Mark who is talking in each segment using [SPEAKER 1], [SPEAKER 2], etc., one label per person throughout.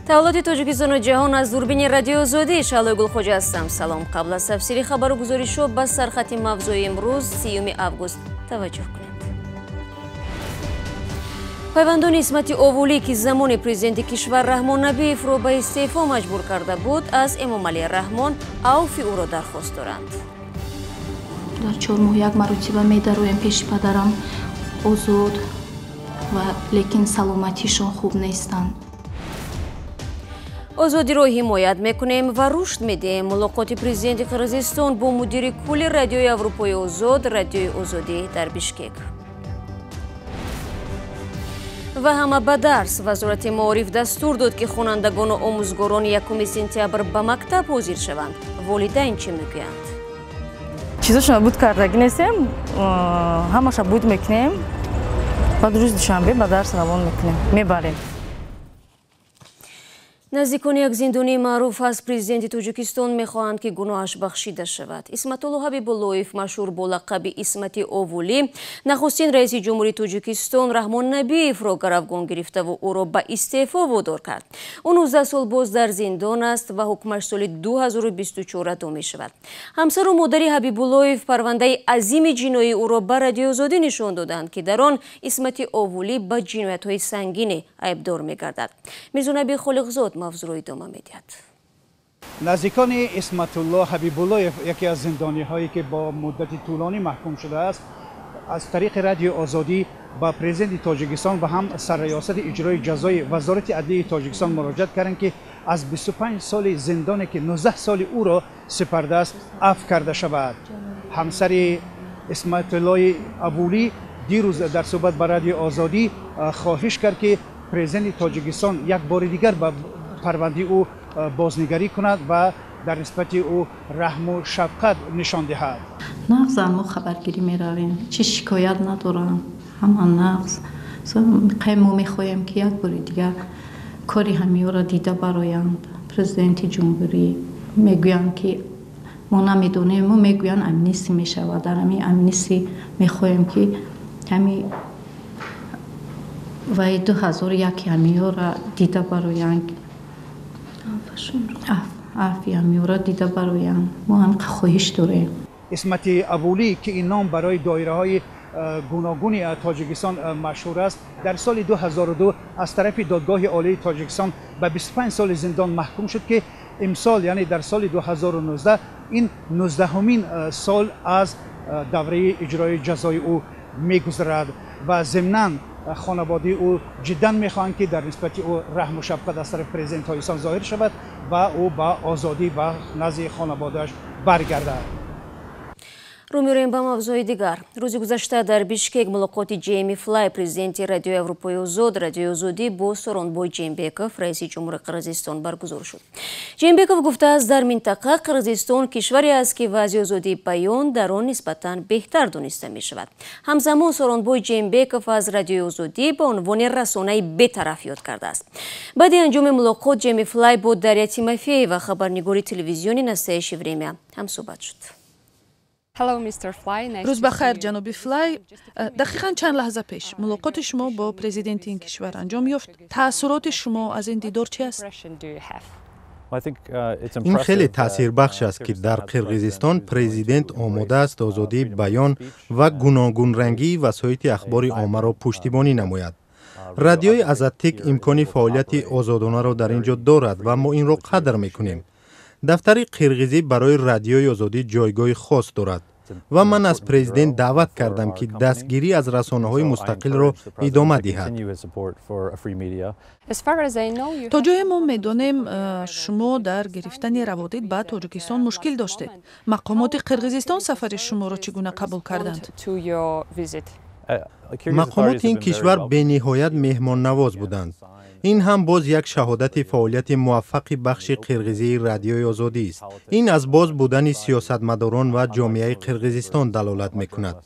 [SPEAKER 1] таваллоти Тоҷикистону ҷаҳон аз дурбини радиои Озодӣ Шалои Гулхоҷа ҳастам. Салом. Қабл аз тафсили хабару гузоришҳо ба сархати мавзӯи имрӯз 30 август таваҷҷӯҳ кунед. пайвандони Исмати Овулӣ ки замони президенти кишвар Раҳмон Набиевро ба истеъфо маҷбур карда буд, аз Эмомалӣ Раҳмон авфи ӯро дархост доранд.
[SPEAKER 2] дар 4 моҳ як маротиба медароем пеши падарам озод ва лекин саломатишон хуб нестанд.
[SPEAKER 1] озодиро ҳимоят мекунем ва рушд медиҳем. мулоқоти президенти Қирғизистон бо мудири кулли радиои Аврупои озод, радиои Озодӣ дар Бишкек. ва ҳама ба дарс. вазорати маориф дастур дод ки хонандагону омӯзгорони 1 сентябр ба мактаб ҳозир шаванд. волидайн чӣ мегӯянд?
[SPEAKER 3] чизошона буд кардаги нестем, ҳамаша буд мекунем, баъд рӯзи душанбе ба дарс равон мекунем, мебарем.
[SPEAKER 1] наздикони як зиндонии маъруф аз президенти Тоҷикистон мехоҳанд ки гуноҳаш бахшида шавад. Исматулло Ҳабибуллоев, машҳур бо лақаби Исмати Овулӣ, нахустин раиси ҷумҳурии Тоҷикистон Раҳмон Набиевро гаравгон гирифтаву ӯро ба истеъфо водор кард. ӯ 19 сол боз дар зиндон аст ва ҳукмаш соли 2024 адо мешавад. ҳамсару модари Ҳабибуллоев парвандаи азими ҷиноии ӯро ба Радиои Озодӣ нишон доданд ки дар он Исмати Овулӣ ба ҷиноятҳои сангине айбдор мегардад. Мирзонаби Холиқзод мавзӯро идома медиҳад.
[SPEAKER 4] наздикони Исматулло Ҳабибуллоев, яке аз зиндониҳое ки бо муддати тӯлонӣ маҳкум шудааст, аз тариқи Радиои Озодӣ ба президенти Тоҷикистон ва ҳам сарраёсати иҷрои ҷазои Вазорати адлияи Тоҷикистон муроҷиат карданд ки аз 25 соли зиндоне ки 19 соли ӯро сипардааст афв карда шавад. ҳамсари Исматуллои Овулӣ дирӯз дар суҳбат ба Радиои Озодӣ хоҳиш кард ки президенти Тоҷикистон як бори дигар ба парвандаи ӯ бознигарӣ кунад ва дар нисбати ӯ раҳму шафқат нишон диҳад.
[SPEAKER 2] нағзан мо хабаргирӣ меравем, чӣ шикоят надорам, ҳама нағз. мо мехоҳем ки як бори дигар кори ҳамиёро дида бароянд. президенти ҷумҳурӣ мегӯянд ки мо намедонем, мо мегӯянд амнистия мешавад. дар ҳамин амнистия мехоҳем ки ҳамин ваи 2001 ҳамиёра дида бароянд, афи ҳамиёра дида бароянд. мо ҳамин хоҳиш дорем.
[SPEAKER 4] Исмати Овулӣ ки ин ном барои доираҳои гуногуни Тоҷикистон машҳур аст, дар соли 2002 аз тарафи додгоҳи олии Тоҷикистон ба 25 соли зиндон маҳкум шуд ки имсол, яъне дар соли 2019 ин 19-умин сол аз давраи иҷрои ҷазои ӯ мегузарад ва зимнан хонаводаи ӯ ҷиддан мехоҳанд ки дар нисбати ӯ раҳму шафқат аз тарафи президенти Тоҷикистон зоҳир шавад ва ӯ ба озодӣ ва назди хонаводааш баргардад.
[SPEAKER 1] рӯ меорем ба мавзӯи дигар. рӯзи гузашта дар Бишкек мулоқоти Ҷейми Флай, президенти Радиои Аврупои Озод, Радиои Озодӣ бо Сооронбой Ҷеймбеков, раиси ҷумҳурии Қирғизистон баргузор шуд. Ҷеймбеков гуфтааст, дар минтақа Қирғизистон кишваре аст ки вазъи озодии баён дар он нисбатан беҳтар дониста мешавад. ҳамзамон Сооронбой Ҷеймбеков аз Радиои Озодӣ ба унвони расонаи бетараф ёд кардааст. баъди анҷоми мулоқот Ҷейми Флай бо Дарья Тимофеева, хабарнигори телевизиони «Настоящее время» ҳамсӯҳбат шуд.
[SPEAKER 5] рӯз бахайр ҷаноби Флай. дақиқан чанд лаҳза пеш мулоқоти шумо бо президенти ин кишвар анҷом ёфт. таъссуроти шумо аз ин дидор чӣ аст?
[SPEAKER 6] ин хеле таъсирбахш аст ки дар Қирғизистон президент омода аст озодии баён ва гуногунрангии васоити ахбори оммаро пуштибонӣ намояд. радиои Азаттик имкони фаъолияти озодонаро дар ин ҷо дорад ва мо инро қадр мекунем. дафтари қирғизӣ барои Радиои Озодӣ ҷойгоҳи хос дорад ва ман аз президент даъват кардам ки дастгирӣ аз расонаҳои мустақилро идома диҳад.
[SPEAKER 5] то ҷое мо медонем шумо дар гирифтани раводид ба Тоҷикистон мушкил доштед. мақомоти Қирғизистон сафари шуморо чӣ гуна қабул карданд?
[SPEAKER 6] мақомоти ин кишвар бениҳоят меҳмоннавоз буданд. ин ҳам боз як шаҳодати фаъолияти муваффақи бахши қирғизии Радиои Озодӣ аст. ин аз боз будани сиёсатмадорон ва ҷомеаи Қирғизистон далолат мекунад.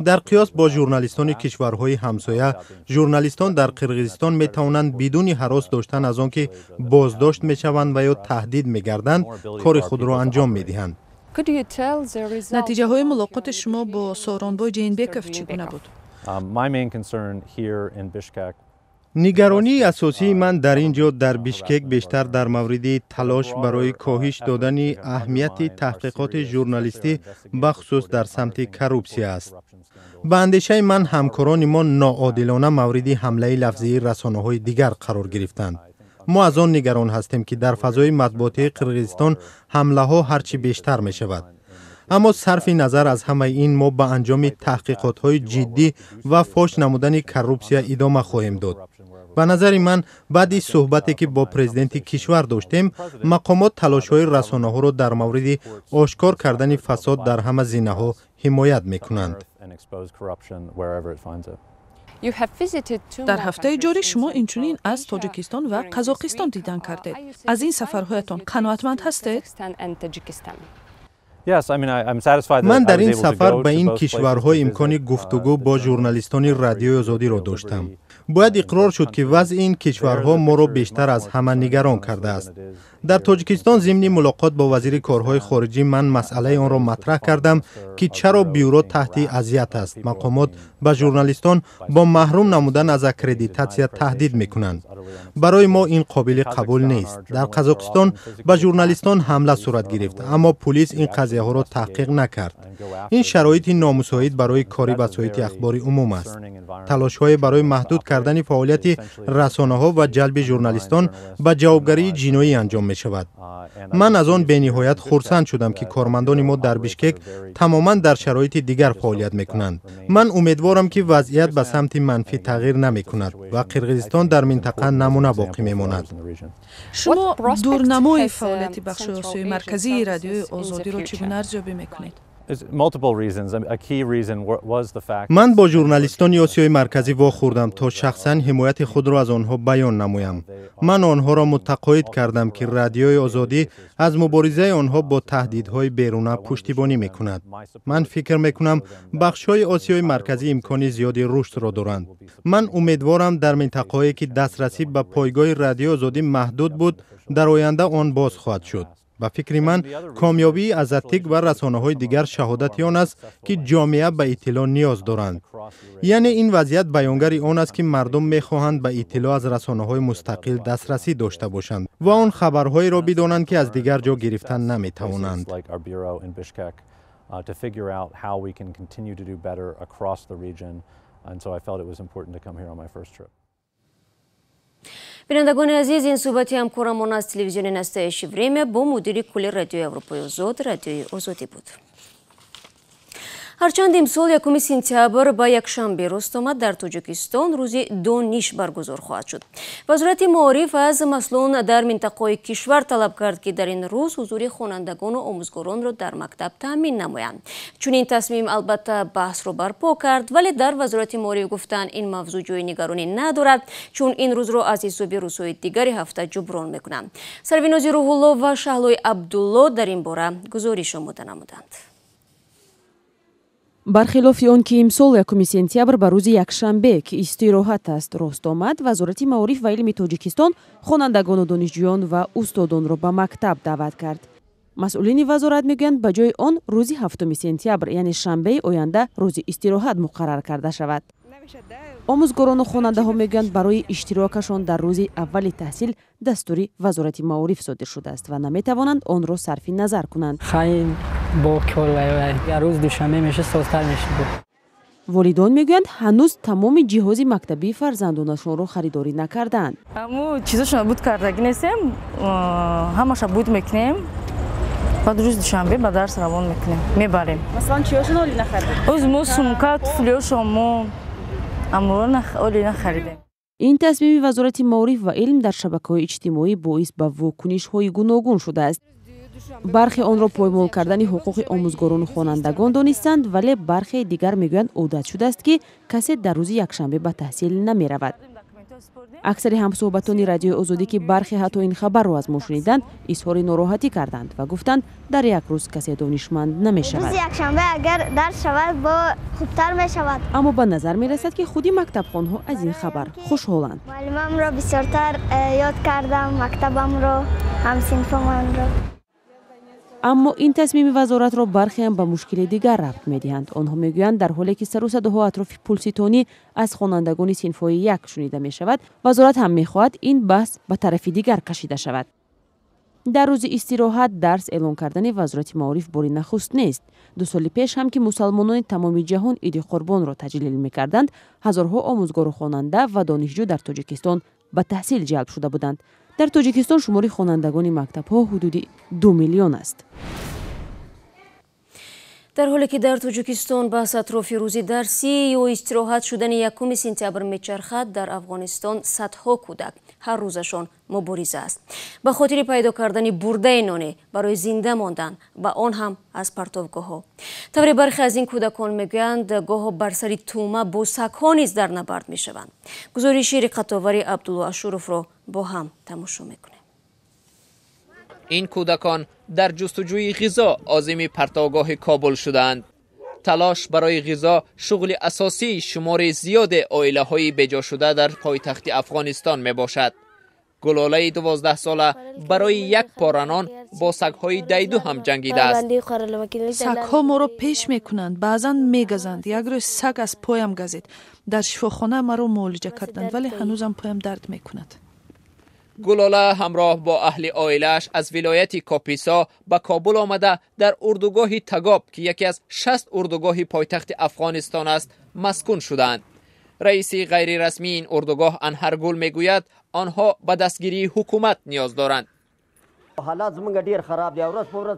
[SPEAKER 6] дар қиёс бо журналистони кишварҳои ҳамсоя, журналистон дар Қирғизистон метавонанд бидуни ҳарос доштан аз он ки боздошт мешаванд ва ё таҳдид мегарданд, кори худро анҷом медиҳанд.
[SPEAKER 5] натиҷаҳои мулоқоти шумо бо Сооронбой Ҷеймбеков чӣ гуна буд?
[SPEAKER 6] نگرانی اساسی من در اینجا در بیشکک بیشتر در مورد تلاش برای کاهش دادن اهمیت تحقیقات ژورنالیستی بخصوص در سمت کروپسی است. به اندیشه من همکاران ما ناعادلانه مورد حمله لفظی رسانه‌های دیگر قرار گرفتند. ما از آن نگران هستیم که در فضای مطبوعاتی قرقیزستان حمله ها هرچی بیشتر می شود. اما صرف نظر از همه این ما به انجام تحقیقات های جدی و فاش نمودن کروپسیا ادامه خواهیم داد. به نظر من بعد صحبتی که با پرزیدنت کشور داشتیم، مقامات تلاش های رسانه ها را در مورد آشکار کردن فساد در همه زمینه ها حمایت می کنند.
[SPEAKER 5] در هفته جاری شما اینچنین از تاجیکستان و قزاقستان دیدن کردید. از این سفرهایتان قناعتمند هستید؟
[SPEAKER 6] من در این سفر به این کشورها امکان گفتگو با ژورنالیستان رادیوی آزادی را داشتم. باید اقرار شد که وضع این کشورها ما را بیشتر از همه نگران کرده است. در تاجیکستان ضمن ملاقات با وزیر کارهای خارجی من مسئله آن را مطرح کردم که چرا بیورو تحت اذیت است. مقامات به ژورنالیستان با محروم نمودن از اکریدیتاسیا تهدید میکنند. برای ما این قابل قبول نیست. در قزاقستان به ژورنالیستان حمله صورت گرفت، اما پلیس این قضیه ها را تحقیق نکرد. این شرایط نامساعد برای کاری وسایل اخباری عموم است. تلاش های برای محدود کردن فعالیت رسانه ها و جلب ژورنالیستان به جوابگری جنایی انجام می شود. من از آن به نهایت خرسند شدم که کارمندان ما در بیشکک تماما در شرایط دیگر فعالیت می کنند. من امیدوارم که وضعیت به سمت منفی تغییر نمی کند و قرقیزستان در منطقه نمونه باقی می ماند.
[SPEAKER 5] شما دورنمای فعالیت بخش آسیای مرکزی رادیوی آزادی را چگونه ارزیابی می کنید؟
[SPEAKER 6] من با ژورنالیستان آسیای مرکزی واخوردم تا شخصا حمایت خود را از آنها بیان نمایم. من آنها را متقاعد کردم که رادیوی آزادی از مبارزه آنها با تهدیدهای بیرونه پشتیبانی میکند. من فکر میکنم بخش‌های آسیای مرکزی امکان زیادی رشد را دارند. من امیدوارم در منطقه‌ای که دسترسی به پایگاه رادیو آزادی محدود بود، در آینده آن باز خواهد شد. به فکر من کامیابی از اتیک و رسانه‌های دیگر شهادت آن است که جامعه به اطلاع نیاز دارند. یعنی این وضعیت بیانگر آن است که مردم می‌خواهند به اطلاع از رسانه‌های مستقل دسترسی داشته باشند و آن خبرهایی را بدانند که از دیگر جا گرفتن نمی‌توانند.
[SPEAKER 1] بینندگان عزیز، این صحبتی همکارمان از تلویزیون نستایش وریمه با مدیر کل رادیوی اروپای آزاد رادیوی آزادی بود. هرچند امسال 1 سپتامبر با یکشنبه راست آمد، در تاجیکستان روزی 2 نیش برگزار خواهد شد. وزارت معارف از مسئولان در منطقه کشور طلب کرد که در این روز حضور خوانندگان و آموزگاران را در مکتب تامین نمایند. چون این تصمیم البته بحث را برپا کرد، ولی در وزارت معارف گفتند این موضوع جای نگرانی ندارد، چون این روز را از حساب روزهای دیگر هفته جبران میکنند. سرویناز روح الله و شهلای عبدالله در این باره گزارش آماده نمودند.
[SPEAKER 7] برخلاف آن که امسال 1 سپتامبر به روز یکشنبه که استراحت است راست آمد، وزارت معارف و علم تاجیکستان خوانندگان و دانشجویان و استادان را به مکتب دعوت کرد. مسئولین وزارت میگویند به جای آن روز 7 سپتامبر یعنی شنبه آینده روز استراحت مقرر کرده شود. آموزگاران و خواننده ها میگویند برای اشتراکشان در روز اول تحصیل دستوری وزارت معارف صادر شده است و نمیتوانند آن را صرف نظر کنند.
[SPEAKER 8] خیلی با کار روز دوشنبه میشه سازتر میشه.
[SPEAKER 7] والدان میگویند هنوز تمام جهاز مکتبی فرزندانشان را خریداری نکردند.
[SPEAKER 3] اما چیزاشون بود کردگی نیستیم، همش بود میکنیم. بعد روز دوشنبه به درس روان میکنیم، میبریم.
[SPEAKER 7] مثلا چیاشون اولی نخریدیم؟
[SPEAKER 3] از ما سمکات فلیوشون امروز اولی نخریدیم.
[SPEAKER 7] این تصمیم وزارت معارف و علم در شبکه‌های اجتماعی باعث به واکنش‌های گوناگون شده است. برخی آن را پایمال کردن حقوق آموزگاران و خوانندگان دانستند، ولی برخی دیگر میگویند عادت شده است که کسی در روز یکشنبه به تحصیل نمی‌رود. اکثر همصحبتان رادیوی آزادی که برخی حتی این خبر را از ما شنیدند، اظهار ناراحتی کردند و گفتند در یک روز کسی دانشمند نمی‌شود.
[SPEAKER 9] روز یکشنبه اگر درس شود با خوبتر می‌شود.
[SPEAKER 7] اما به نظر می‌رسد که خودی مکتبخوان‌ها از این خبر خوشحالند.
[SPEAKER 9] معلمم را بسیارتر یاد کردم، مکتبم را، هم‌صنفم را.
[SPEAKER 7] اما این تصمیم وزارت را برخی هم به مشکل دیگر ربط می‌دهند. آنها میگویند در حالی که سر و صداها اطراف پولسیتونی از خوانندگان صنف‌های یک شنیده می‌شود، وزارت هم می‌خواهد این بحث به طرف دیگر کشیده شود. در روز استراحت درس اعلان کردن وزارت معارف بار نخست نیست. 2 سال پیش هم که مسلمانان تمام جهان عید قربان را تجلیل می‌کردند، هزارها آموزگار و خواننده و دانشجو در تاجیکستان به تحصیل جلب شده بودند. در تاجیکستان شمار خوانندگان مکتب‌ها حدود 2 میلیون است.
[SPEAKER 1] در حالی که در تاجیکستان بحث اطراف روز درسی یا استراحت شدن 1 سپتامبر میچرخد، در افغانستان صدها کودک هر روزشان مبارزه است به خاطر پیدا کردن برده نان برای زنده ماندن و آن هم از پرتوگاه‌ها. طوری برخی از این کودکان میگویند گاه بر سر تومه با سگ‌ها نیز در نبرد میشوند. گزارش رقت‌آور عبدالله اشرف را با هم تماشا میکنیم.
[SPEAKER 10] این کودکان در جستجوی غذا عازم پرتوگاه کابل شدند. تلاش برای غذا شغل اساسی شمار زیاد عائله‌های بجا شده در پایتخت افغانستان می باشد. گلاله 12 ساله برای یک پارانان با سگ‌های دیدو هم جنگیده است.
[SPEAKER 5] سگ‌ها ما را پیش میکنند، بعضا میگزند. یک روز سگ از پایم گزید. در شفاخانه مرا معالجه کردند ولی هنوزم پایم درد میکند.
[SPEAKER 10] گلاله همراه با اهل عائله‌اش از ولایت کاپیسا به کابل آمده در اردوگاه تگاب که یکی از 60 اردوگاه پایتخت افغانستان است مسکون شدند. رئیس غیر رسمی این اردوگاه انهرگل میگوید آنها به دستگیری حکومت نیاز دارند.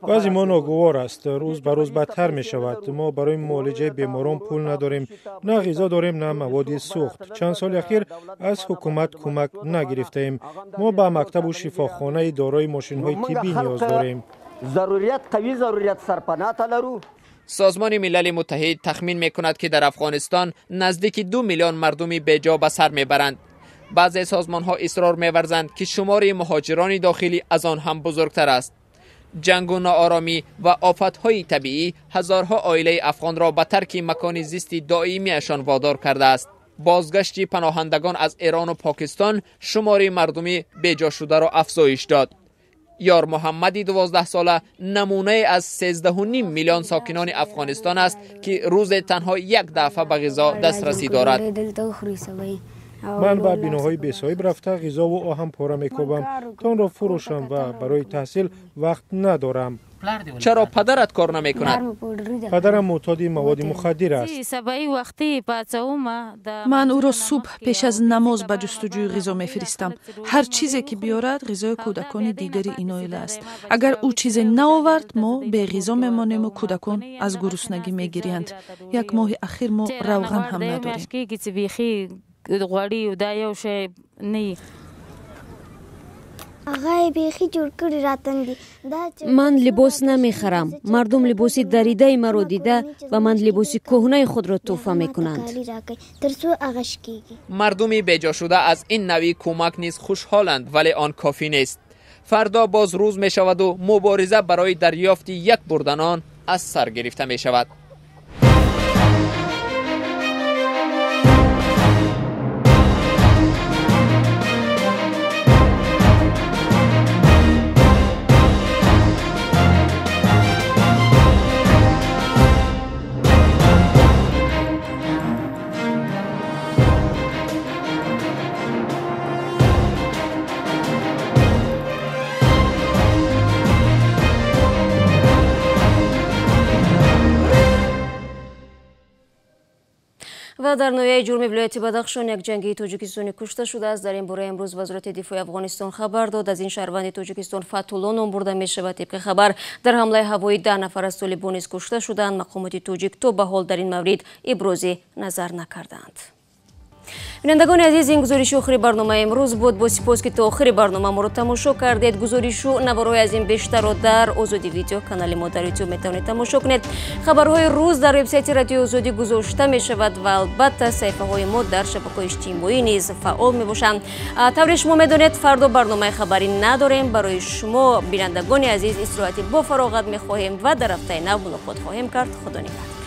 [SPEAKER 11] وضع ما ناگوار است. روز به روز بدتر می شود. ما برای معالجه بیماران پول نداریم، نه غذا داریم نه مواد سوخت. چند سال اخیر از حکومت کمک نگرفته ایم. ما به مکتب و شفاخانه دارای ماشین های طبی نیاز داریم.
[SPEAKER 10] سازمان ملل متحد تخمین می کند که در افغانستان نزدیک 2 میلیون مردمی بیجا به سر می برند. بعضی سازمان ها اصرار می ورزند که شمار مهاجران داخلی از آن هم بزرگتر است. جنگ و ناآرامی و آفت‌های طبیعی هزارها عائله افغان را به ترک مکان زیستی دائمیشان وادار کرده است. بازگشت پناهندگان از ایران و پاکستان شمار مردمی بیجا شده را افزایش داد. یار محمدی 12 ساله نمونه از 13.5 میلیون ساکنان افغانستان است که روز تنها یک دفعه به غذا دسترسی دارد.
[SPEAKER 11] من به بیناهای بی‌صاحب رفته غذا و آهن پاره می‌کوبم تا آن را فروشم و برای تحصیل وقت ندارم.
[SPEAKER 10] چرا پدرت کار نمی‌کند؟
[SPEAKER 11] پدرم معتاد مواد مخدر است.
[SPEAKER 5] من او را صبح پیش از نماز به جستجوی غذا می‌فرستم. هر چیزی که بیارد غذای کودکان دیگری این عائله است. اگر او چیزی نآورد ما به غذا میمانیم و کودکان از گرسنگی می‌گریند. 1 ماه اخیر ما روغن هم نداریم.
[SPEAKER 1] من لباس نمیخرم. مردم لباسی دریده مرا دیده و من لباسی کهنه خود را تحفه میکنند.
[SPEAKER 10] مردمی بیجا شده از این نوع کمک نیز خوشحالند ولی آن کافی نیست. فردا باز روز می شود و مبارزه برای دریافت یک بردنان از سر گرفته می شود.
[SPEAKER 1] و در نویه جرم ولایت بدخشان یک جنگی تاجیکستانی کشته شده است. در این باره امروز وزارت دفاع افغانستان خبر داد از این شهروند تاجیکستان فتح‌الله نام برده می شود. طبق خبر در حمله هوایی 10 نفر از طالبان نیز کشته شدند. مقامات تاجیک تا به حال در این مورد ابراز نظر نکردند. بینندگان عزیز، این گزارش آخری برنامه امروز بود. با سپاس که تا آخر برنامه ما رو تماشا کردید. گزارش و نوارهای از این بیشتر رو در آزادی ویدیو کانال ما در یوتیوب میتونید تماشا کنید. خبرهای روز در وبسایت رادیو آزادی گذاشته می شود و البته صفحه های ما در شبکه‌های اجتماعی نیز فعال می باشند. طوری شما میدونید فردا برنامه خبری نداریم. برای شما بینندگان عزیز استراحت با فراغت می خواهیم و در هفته نو ملاقات خواهیم کرد. خدا نگهدار.